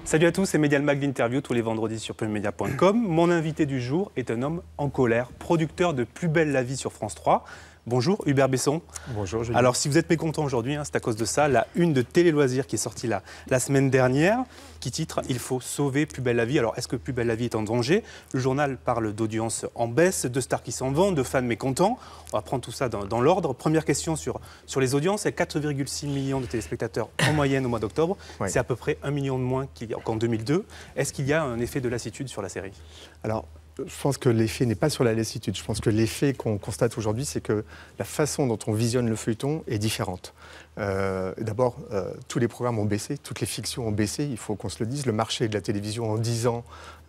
Salut à tous, c'est Medial Mag d'Interview tous les vendredis sur pubmedia.com. Mon invité du jour est un homme en colère, producteur de Plus belle la vie sur France 3. Bonjour Hubert Besson. Bonjour Julien. Alors si vous êtes mécontent aujourd'hui, c'est à cause de ça, la une de Télé Loisirs qui est sortie la semaine dernière, qui titre « Il faut sauver Plus belle la vie ». Alors est-ce que Plus belle la vie est en danger? Le journal parle d'audience en baisse, de stars qui s'en vont, de fans mécontents. On va prendre tout ça dans l'ordre. Première question sur les audiences, c'est 4,6 millions de téléspectateurs en moyenne au mois d'octobre. Oui. C'est à peu près 1 million de moins qu'en 2002. Est-ce qu'il y a un effet de lassitude sur la série? Alors, je pense que l'effet n'est pas sur la lassitude. Je pense que l'effet qu'on constate aujourd'hui, c'est que la façon dont on visionne le feuilleton est différente. D'abord, tous les programmes ont baissé, toutes les fictions ont baissé, il faut qu'on se le dise. Le marché de la télévision en 10 ans,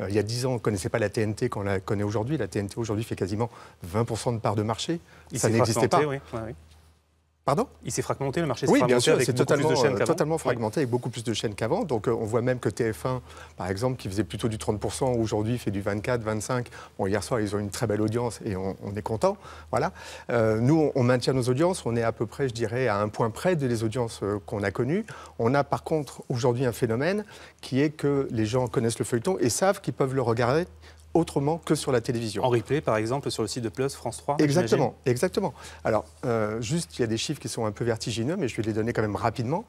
il y a 10 ans, on ne connaissait pas la TNT qu'on la connaît aujourd'hui. La TNT aujourd'hui fait quasiment 20% de part de marché. Ça n'existait pas. Oui. Pardon? Il s'est fragmenté, le marché s'est Oui, fragmenté bien sûr, avec c'est beaucoup plus de chaînes qu'avant. totalement fragmenté avec beaucoup plus de chaînes qu'avant. Donc on voit même que TF1, par exemple, qui faisait plutôt du 30%, aujourd'hui fait du 24, 25. Bon, hier soir, ils ont une très belle audience et on est content. Voilà. Nous, on maintient nos audiences. On est à peu près, je dirais, à un point près des audiences qu'on a connues. On a par contre aujourd'hui un phénomène qui est que les gens connaissent le feuilleton et savent qu'ils peuvent le regarder autrement que sur la télévision. En replay, par exemple, sur le site de Plus, France 3. Exactement, exactement. Alors, juste, il y a des chiffres qui sont un peu vertigineux, mais je vais les donner quand même rapidement.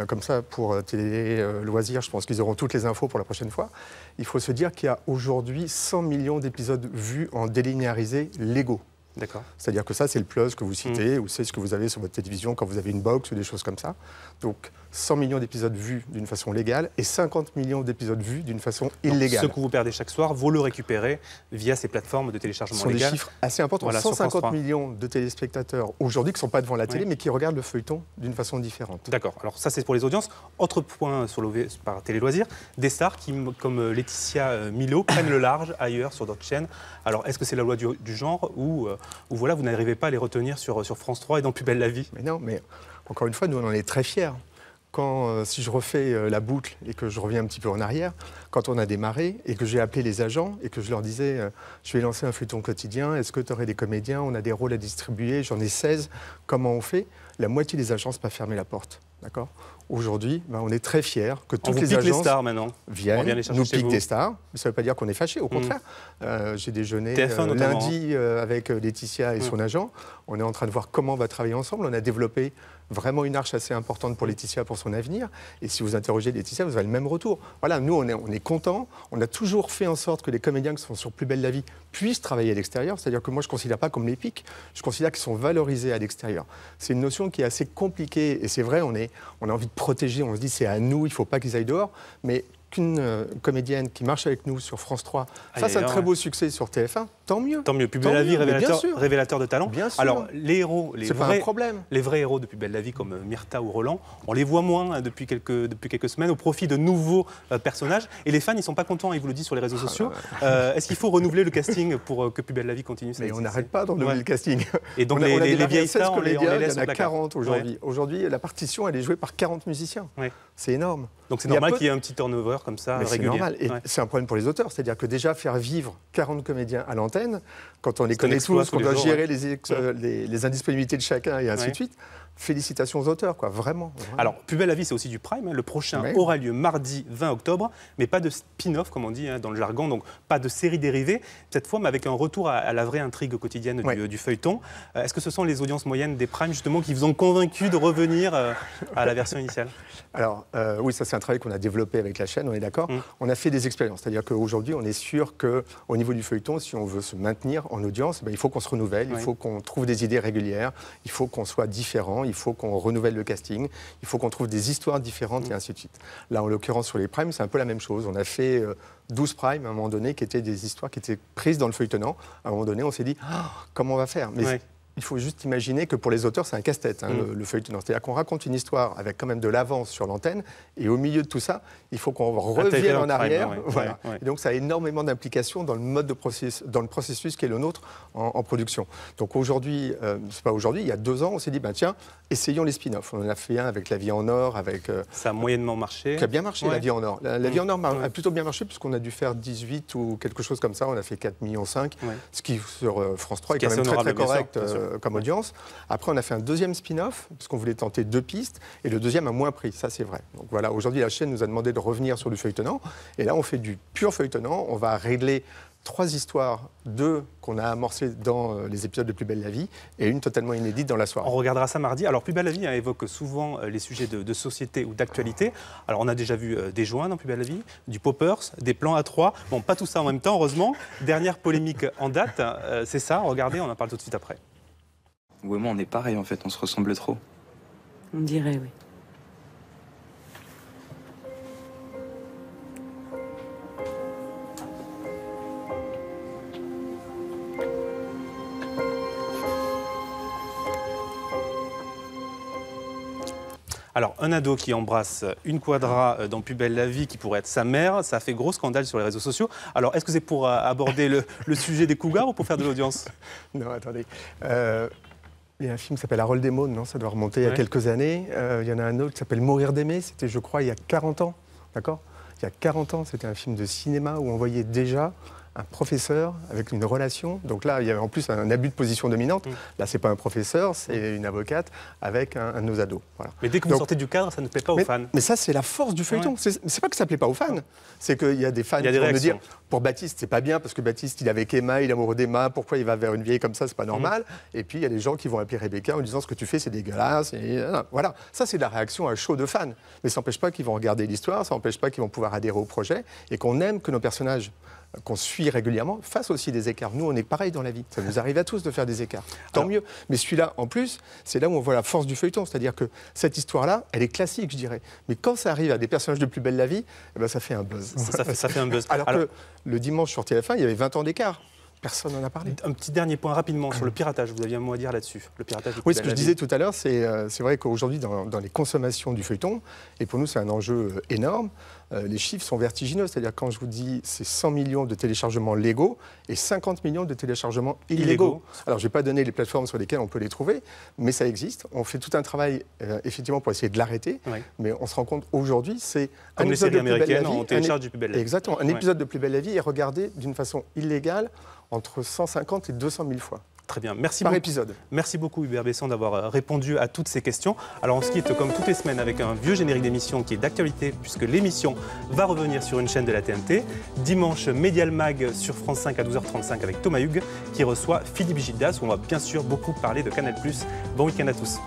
Comme ça, pour Télé Loisirs, je pense qu'ils auront toutes les infos pour la prochaine fois. Il faut se dire qu'il y a aujourd'hui 100 millions d'épisodes vus en délinéarisé légaux. D'accord. C'est-à-dire que ça, c'est le plus que vous citez, ou c'est ce que vous avez sur votre télévision quand vous avez une box ou des choses comme ça. Donc, 100 millions d'épisodes vus d'une façon légale et 50 millions d'épisodes vus d'une façon illégale. Donc, ce que vous perdez chaque soir, vous le récupérez via ces plateformes de téléchargement légal. Ce sont des chiffres assez importants. Voilà, 150 millions de téléspectateurs aujourd'hui qui ne sont pas devant la télé, mais qui regardent le feuilleton d'une façon différente. D'accord. Alors ça, c'est pour les audiences. Autre point par Télé Loisirs, des stars qui, comme Laetitia Milo, prennent le large ailleurs sur d'autres chaînes. Alors, est-ce que c'est la loi du genre ou voilà, vous n'arrivez pas à les retenir sur France 3 et dans Plus belle la vie? Mais non, mais encore une fois, nous, on en est très fiers. Si je refais la boucle et que je reviens un petit peu en arrière, quand on a démarré et que j'ai appelé les agents et que je leur disais je vais lancer un feuilleton quotidien, est-ce que tu aurais des comédiens, on a des rôles à distribuer, j'en ai 16, comment on fait? La moitié des agences pas fermé la porte. D'accord. Aujourd'hui, on est très fiers que toutes les agences stars, maintenant. Viennent, nous piquent des stars. Mais ça ne veut pas dire qu'on est fâchés, au contraire. J'ai déjeuné lundi avec Laetitia et son agent. On est en train de voir comment on va travailler ensemble. On a développé vraiment une arche assez importante pour Laetitia, pour son avenir. Et si vous interrogez Laetitia, vous avez le même retour. Voilà, nous, on est contents. On a toujours fait en sorte que les comédiens qui sont sur Plus belle la vie puissent travailler à l'extérieur. C'est-à-dire que moi, je ne considère pas comme les pics. Je considère qu'ils sont valorisés à l'extérieur. C'est une notion qui est assez compliquée. Et c'est vrai, on a envie de protéger. On se dit, c'est à nous, il ne faut pas qu'ils aillent dehors. Mais qu'une comédienne qui marche avec nous sur France 3 fasse un très beau succès sur TF1, tant mieux. Tant mieux. Plus belle la vie, révélateur de talent. Bien sûr. Alors, les héros, c'est pas un problème. Les vrais héros de Plus belle la vie, comme Myrtha ou Roland, on les voit moins depuis quelques semaines au profit de nouveaux personnages. Et les fans, ils ne sont pas contents, ils vous le disent sur les réseaux sociaux. Est-ce qu'il faut renouveler le casting pour que Plus belle la vie continue? Mais on n'arrête pas de renouveler le casting. Et donc, les vieilles stars, on les laisse. Il y en a 40 aujourd'hui. Aujourd'hui, la partition, elle est jouée par 40 musiciens. C'est énorme. Donc c'est normal qu'il y ait un petit turnover comme ça régulier. C'est normal. Et c'est un problème pour les auteurs. C'est-à-dire que déjà, faire vivre 40 comédiens à l'antenne, quand on les connaît tous, qu'on doit gérer les indisponibilités de chacun et ainsi de suite, félicitations aux auteurs, quoi, vraiment. Alors, Plus belle la vie, c'est aussi du prime. Le prochain aura lieu mardi 20 octobre, mais pas de spin-off, comme on dit dans le jargon, donc pas de série dérivée, cette fois, mais avec un retour à la vraie intrigue quotidienne du feuilleton. Est-ce que ce sont les audiences moyennes des primes, justement, qui vous ont convaincu de revenir à la version initiale? Alors, oui, ça c'est un travail qu'on a développé avec la chaîne, on est d'accord. On a fait des expériences, c'est-à-dire qu'aujourd'hui, on est sûr qu'au niveau du feuilleton, si on veut se maintenir en audience, il faut qu'on se renouvelle, il faut qu'on trouve des idées régulières, il faut qu'on soit différent, il faut qu'on renouvelle le casting, il faut qu'on trouve des histoires différentes et ainsi de suite. Là, en l'occurrence, sur les primes, c'est un peu la même chose. On a fait 12 primes à un moment donné qui étaient des histoires qui étaient prises dans le feuilletonnant. À un moment donné, on s'est dit comment on va faire? Il faut juste imaginer que pour les auteurs, c'est un casse-tête, le feuilletonnant. C'est-à-dire qu'on raconte une histoire avec quand même de l'avance sur l'antenne, et au milieu de tout ça, il faut qu'on revienne en arrière. Et donc, ça a énormément d'implications dans le mode dans le processus qui est le nôtre en production. Donc aujourd'hui, c'est pas aujourd'hui, il y a 2 ans, on s'est dit, tiens, essayons les spin-offs. On en a fait un avec La vie en or, ça a moyennement marché. Qui a bien marché, La vie en or. La vie en or a plutôt bien marché, puisqu'on a dû faire 18 ou quelque chose comme ça. On a fait 4,5 millions, ce qui, sur France 3, est quand même très, très correct. comme audience. Après, on a fait un deuxième spin-off, parce qu'on voulait tenter 2 pistes, et le deuxième a moins pris, ça c'est vrai. Donc voilà, aujourd'hui la chaîne nous a demandé de revenir sur du feuilletonnant, et là on fait du pur feuilletonnant, on va régler 3 histoires, 2 qu'on a amorcées dans les épisodes de Plus belle la vie et une totalement inédite dans la soirée. On regardera ça mardi. Alors Plus belle la vie évoque souvent les sujets de société ou d'actualité. Alors on a déjà vu des joints dans Plus belle la vie, du poppers, des plans A3. Bon, pas tout ça en même temps, heureusement. Dernière polémique en date, c'est ça, regardez, on en parle tout de suite après. Vous et moi, on est pareil en fait, on se ressemble trop. On dirait, oui. Alors, un ado qui embrasse une quadra dans Plus belle la vie, qui pourrait être sa mère, ça a fait gros scandale sur les réseaux sociaux. Alors, est-ce que c'est pour aborder le sujet des cougars ou pour faire de l'audience? Non, attendez. Il y a un film qui s'appelle Harold et Maude, non, ça doit remonter il y a quelques années. Il y en a un autre qui s'appelle Mourir d'aimer, c'était, je crois, il y a 40 ans. D'accord ? Il y a 40 ans, c'était un film de cinéma où on voyait déjà un professeur avec une relation. Donc là, il y avait en plus un abus de position dominante. Là, c'est pas un professeur, c'est une avocate avec un de nos ados. Voilà. Mais dès que vous sortez du cadre, ça ne plaît pas aux fans. Mais ça, c'est la force du feuilleton. Ouais. C'est pas que ça plaît pas aux fans, c'est qu'il y a des fans qui vont me dire, pour Baptiste, c'est pas bien parce que Baptiste, il est avec Emma, il est amoureux d'Emma, pourquoi il va vers une vieille comme ça, c'est pas normal. Et puis, il y a des gens qui vont appeler Rebecca en disant, ce que tu fais, c'est dégueulasse. Et voilà, ça, c'est de la réaction à chaud de fans. Mais ça n'empêche pas qu'ils vont regarder l'histoire, ça n'empêche pas qu'ils vont pouvoir adhérer au projet et qu'on aime que nos personnages qu'on suit régulièrement, fassent aussi des écarts. Nous, on est pareil dans la vie. Ça nous arrive à tous de faire des écarts. Tant mieux. Mais celui-là, en plus, c'est là où on voit la force du feuilleton. C'est-à-dire que cette histoire-là, elle est classique, je dirais. Mais quand ça arrive à des personnages de Plus belle la vie, eh ben, ça fait un buzz. Ça fait un buzz. Alors que le dimanche sur TF1, il y avait 20 ans d'écart. Personne n'en a parlé. Un petit dernier point rapidement sur le piratage. Vous aviez un mot à dire là-dessus. Le piratage. Oui, ce que je disais tout à l'heure, c'est vrai qu'aujourd'hui, dans les consommations du feuilleton, et pour nous, c'est un enjeu énorme, les chiffres sont vertigineux. C'est-à-dire, quand je vous dis, c'est 100 millions de téléchargements légaux et 50 millions de téléchargements illégaux. Alors, je ne vais pas donner les plateformes sur lesquelles on peut les trouver, mais ça existe. On fait tout un travail, effectivement, pour essayer de l'arrêter. Oui. Mais on se rend compte, aujourd'hui, c'est un épisode de Plus belle la vie. On télécharge du Plus belle la vie. Exactement. Un épisode de Plus belle la vie est regardé d'une façon illégale entre 150 et 200 000 fois. Très bien, merci par beaucoup. Épisode. Merci beaucoup Hubert Besson d'avoir répondu à toutes ces questions. Alors on se quitte comme toutes les semaines avec un vieux générique d'émission qui est d'actualité puisque l'émission va revenir sur une chaîne de la TNT. Dimanche, Medial Mag sur France 5 à 12h35 avec Thomas Hugues qui reçoit Philippe Gildas où on va bien sûr beaucoup parler de Canal+. Bon week-end à tous.